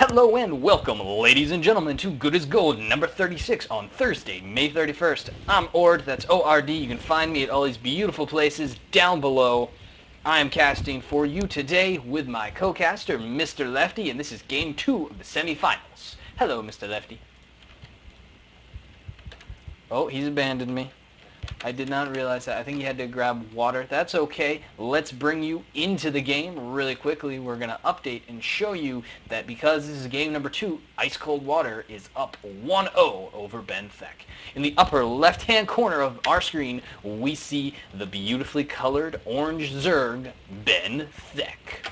Hello and welcome, ladies and gentlemen, to Good as Gold number 36 on Thursday, May 31st. I'm OrD, that's ORD. You can find me at all these beautiful places down below. I am casting for you today with my co-caster, Mr. Lefty, and this is Game 2 of the semifinals. Hello, Mr. Lefty. Oh, he's abandoned me. I did not realize that. I think he had to grab water. That's okay. Let's bring you into the game really quickly. We're going to update and show you that because this is game number 2, Ice Cold Water is up 1-0 over Ben Theck. In the upper left-hand corner of our screen, we see the beautifully colored orange Zerg, Ben Theck.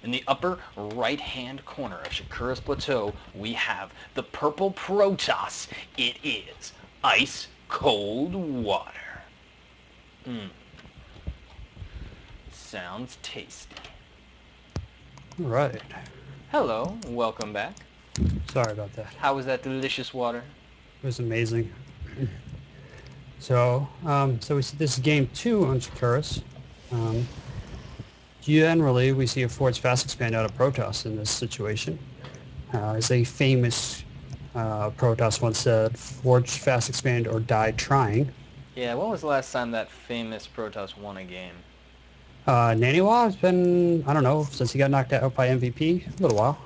In the upper right-hand corner of Shakura's Plateau, we have the purple Protoss. It is Ice Cold Water. Sounds tasty. All right. Hello, welcome back. Sorry about that. How was that delicious water? It was amazing. So we see this is game 2 on Chikurus. Generally, we see a Forge Fast Expand out of Protoss in this situation. As a famous Protoss once said, Forge Fast Expand or die trying. Yeah, when was the last time that famous Protoss won a game? Naniwa has been, I don't know, since he got knocked out by MVP, a little while.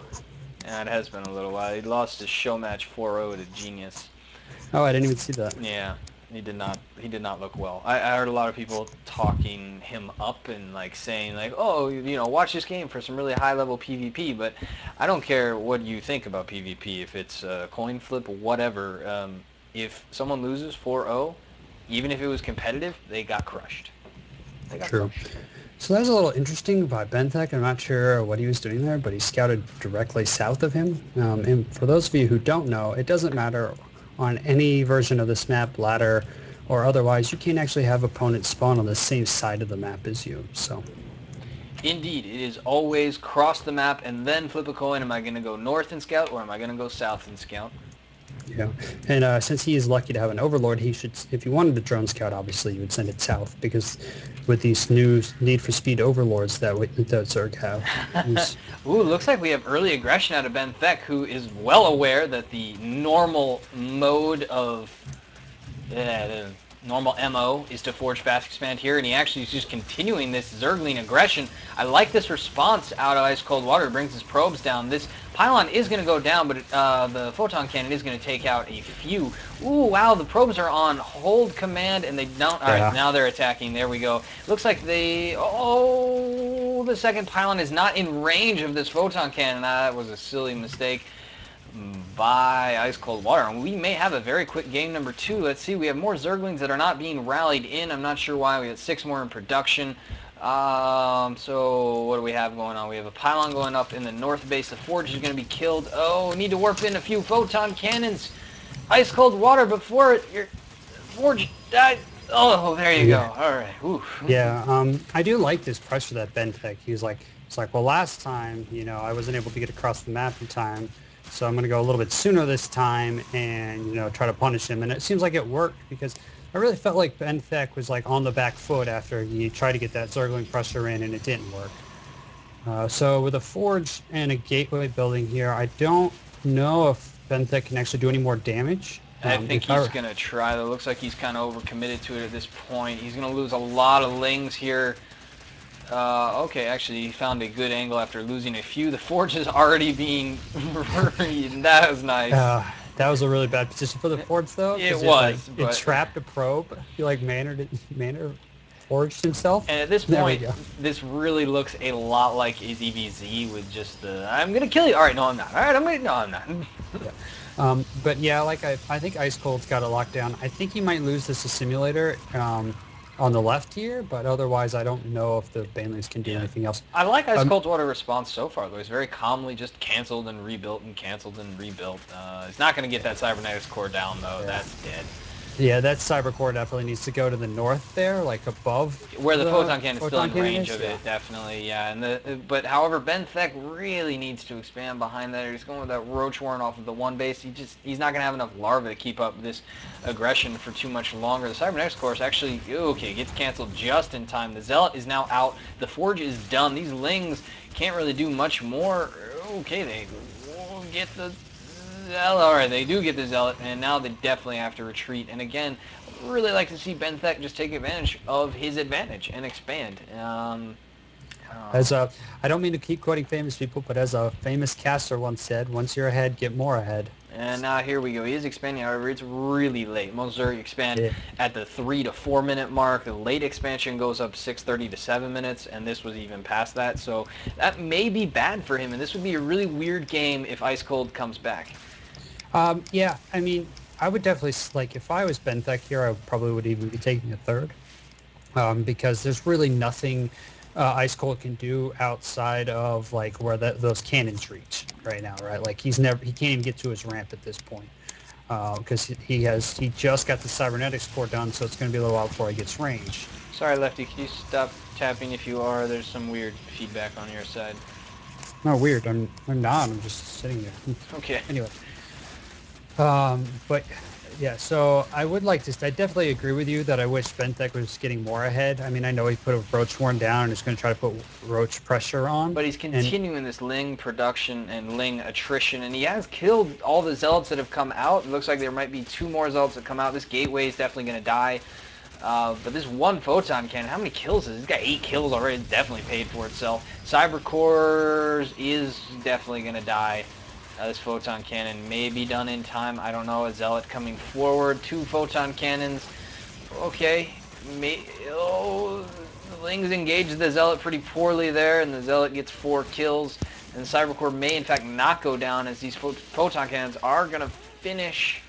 Yeah, it has been a little while. He lost his show match 4-0 to Genius. Oh, I didn't even see that. Yeah, he did not look well. I heard a lot of people talking him up and like saying like, oh, you know, watch this game for some really high level PvP. But I don't care what you think about PvP. If it's a coin flip, whatever. If someone loses 4-0, even if it was competitive, they got crushed. They got True. crushed. So that's a little interesting about Ben Theck. I'm not sure what he was doing there, but he scouted directly south of him. And for those of you who don't know, it doesn't matter on any version of this map, ladder or otherwise, you can actually have opponents spawn on the same side of the map as you. So Indeed, it is always cross the map and then flip a coin. Am I going to go north and scout or am I going to go south and scout? yeah, and since he is lucky to have an overlord, he should, if you wanted a drone scout, obviously you would send it south, because with these new Need for Speed overlords that Zerg have. Ooh, looks like we have early aggression out of Ben Theck, who is well aware that the normal mode of the normal MO is to Forge Fast Expand here, and he actually is just continuing this Zergling aggression. I like this response out of Ice Cold Water. It brings his probes down. This pylon is going to go down, but the photon cannon is going to take out a few. Ooh, wow, the probes are on hold command, and they don't... All right, now they're attacking. There we go. Looks like they... Oh, the second pylon is not in range of this photon cannon. That was a silly mistake by Ice Cold Water, and we may have a very quick game number 2. Let's see, we have more Zerglings that are not being rallied in. I'm not sure why. We have 6 more in production. So what do we have going on? We have a pylon going up in the north base. The Forge is going to be killed. Oh, we need to warp in a few photon cannons. Ice Cold Water before it. Your Forge died. Oh, there you go. All right. Oof. Yeah, I do like this pressure that Ben Theck. He was like, it's like, well, last time, you know, I wasn't able to get across the map in time. So I'm going to go a little bit sooner this time and, you know, try to punish him. And it seems like it worked, because I really felt like Ben Theck was like on the back foot after he tried to get that Zergling pressure in and it didn't work. So with a Forge and a gateway building here, I don't know if Ben Theck can actually do any more damage. I think he's going to try. It looks like he's kind of overcommitted to it at this point. He's going to lose a lot of lings here. Okay, actually, he found a good angle after losing a few. The Forge is already being read. That was nice. That was a really bad position for the Forge, though. It was. It trapped a probe. He, like, mannered forged himself. And at this point, this really looks a lot like ZVZ with just the, I'm going to kill you. All right, no, I'm not. All right, no, I'm not. Yeah. But, yeah, like, I think Ice Cold's got it locked down. I think he might lose this to Simulator. On the left here, but otherwise I don't know if the Banelings can do anything else. I like Ice Cold Water response so far, though. He's very calmly just canceled and rebuilt and canceled and rebuilt. He's not going to get that Cybernetics core down, though. Yeah. That's dead. Yeah, that Cyber core definitely needs to go to the north there, like above. Where the photon cannon is still in range of it, definitely, yeah. And but however, Ben Theck really needs to expand behind that. He's going with that Roach Warren off of the one base. He's not going to have enough larvae to keep up this aggression for too much longer. The Cybernetics core is actually, okay, gets canceled just in time. The Zealot is now out. The Forge is done. These Lings can't really do much more. Okay, they won't get the Zealot. Alright, they do get the Zealot, and now they definitely have to retreat. And again, really like to see Ben Thek just take advantage of his advantage and expand. As I don't mean to keep quoting famous people, but as a famous caster once said, once you're ahead, get more ahead. And now here we go. He is expanding, however, it's really late. Most Zerg expand Yeah. at the 3 to 4 minute mark. The late expansion goes up 6:30 to 7 minutes, and this was even past that. So that may be bad for him, and this would be a really weird game if Ice Cold comes back. Yeah, I mean, I would definitely, like, if I was Benthic here, I probably would even be taking a third. Because there's really nothing Ice Cold can do outside of like where those cannons reach right now, right? Like he can't even get to his ramp at this point because he just got the cybernetics core done, so it's going to be a little while before he gets range. Sorry, Lefty, can you stop tapping if you are? There's some weird feedback on your side. No, weird. I'm not. I'm just sitting here. Okay. Anyway, but yeah, so I would like to. I definitely agree with you that I wish Benthic was getting more ahead. I mean, I know he put a Roach Warren down and is going to try to put Roach pressure on, But he's and continuing this Ling production and Ling attrition, and he has killed all the Zealots that have come out. It looks like there might be 2 more Zealots that come out. This Gateway is definitely going to die. But this one Photon Cannon, how many kills is it? He's got 8 kills already. It's definitely paid for itself. Cyber Cores is definitely going to die. This Photon Cannon may be done in time. I don't know. A Zealot coming forward. 2 Photon Cannons. Okay. The Lings engage the Zealot pretty poorly there, and the Zealot gets 4 kills. And the Cybercore may, in fact, not go down, as these Photon Cannons are going to finish.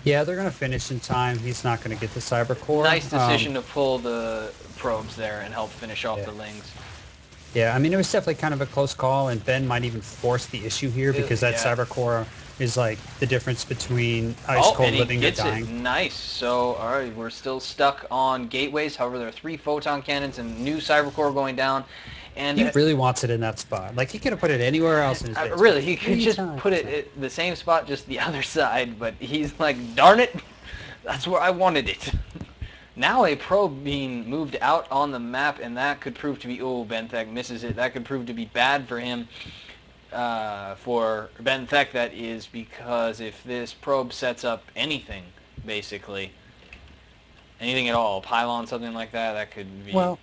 yeah, they're going to finish in time. He's not going to get the cyber core. Nice decision to pull the probes there and help finish off Yeah. the Lings. Yeah, I mean, it was definitely kind of a close call, and Ben might even force the issue here because that Yeah. cyber core is like the difference between Ice Oh, Cold and he living or gets it. dying. Nice. So, all right, we're still stuck on gateways. However, there are 3 photon cannons and new cybercore going down. And He really wants it in that spot. Like, he could have put it anywhere else in his base. really, he could 3 just times. put it at the same spot, just the other side. But he's like, darn it, that's where I wanted it. Now a probe being moved out on the map, and that could prove to be, oh, Benthic misses it. That could prove to be bad for him. For Benthic, that is, because if this probe sets up anything, basically, anything at all, pylon, something like that, that could be... Well,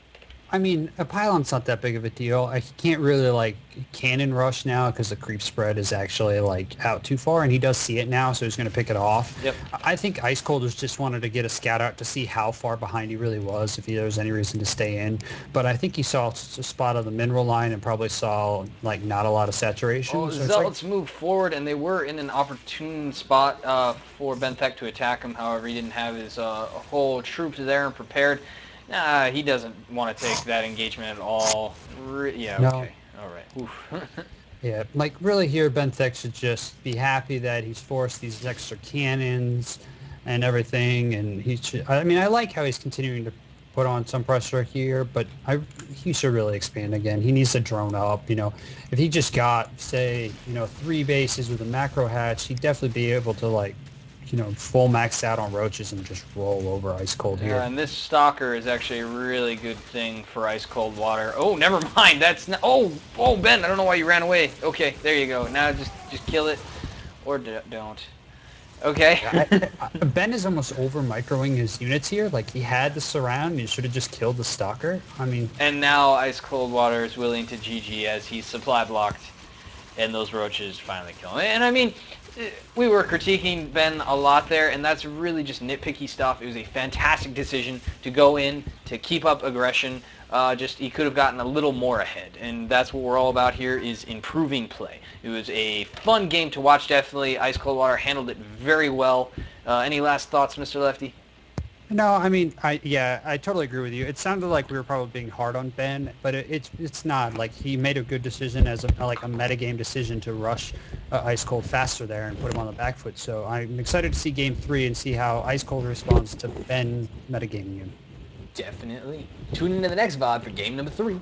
I mean, a pylon's not that big of a deal. I can't really like cannon rush now because the creep spread is actually like out too far, and he does see it now, so he's going to pick it off. Yep. I think Ice Cold was just wanted to get a scout out to see how far behind he really was, if there was any reason to stay in. But I think he saw a spot of the mineral line and probably saw like not a lot of saturation. Oh, So Zealots moved forward, and they were in an opportune spot for Benthic to attack him. However, he didn't have his whole troops there and prepared. Nah, he doesn't want to take that engagement at all. Yeah, no. okay. All right. Oof. Yeah, like really here, Benthic should just be happy that he's forced these extra cannons and everything, and he should. I mean, I like how he's continuing to put on some pressure here, but he should really expand again. He needs to drone up. You know, if he just got say 3 bases with a macro hatch, he'd definitely be able to like full max out on roaches and just roll over Ice Cold here. And this Stalker is actually a really good thing for ice cold water. Oh, never mind. That's not... Oh, Ben, I don't know why you ran away. Okay, there you go. Now just kill it, or don't. Okay. Ben is almost over microing his units here. Like he had the surround, and he should have just killed the Stalker. I mean, And now Ice Cold Water is willing to GG as he's supply blocked, and those roaches finally kill him. And I mean, we were critiquing Ben a lot there, and that's really just nitpicky stuff. It was a fantastic decision to go in, to keep up aggression. Just he could have gotten a little more ahead, and that's what we're all about here, is improving play. It was a fun game to watch, definitely. Ice Cold Water handled it very well. Any last thoughts, Mr. Lefty? no, I mean, I totally agree with you. It sounded like we were probably being hard on Ben, but it's not. Like he made a good decision as a metagame decision to rush Ice Cold faster there and put him on the back foot. So I'm excited to see Game 3 and see how Ice Cold responds to Ben metagaming him. Definitely. Tune into the next VOD for game number 3.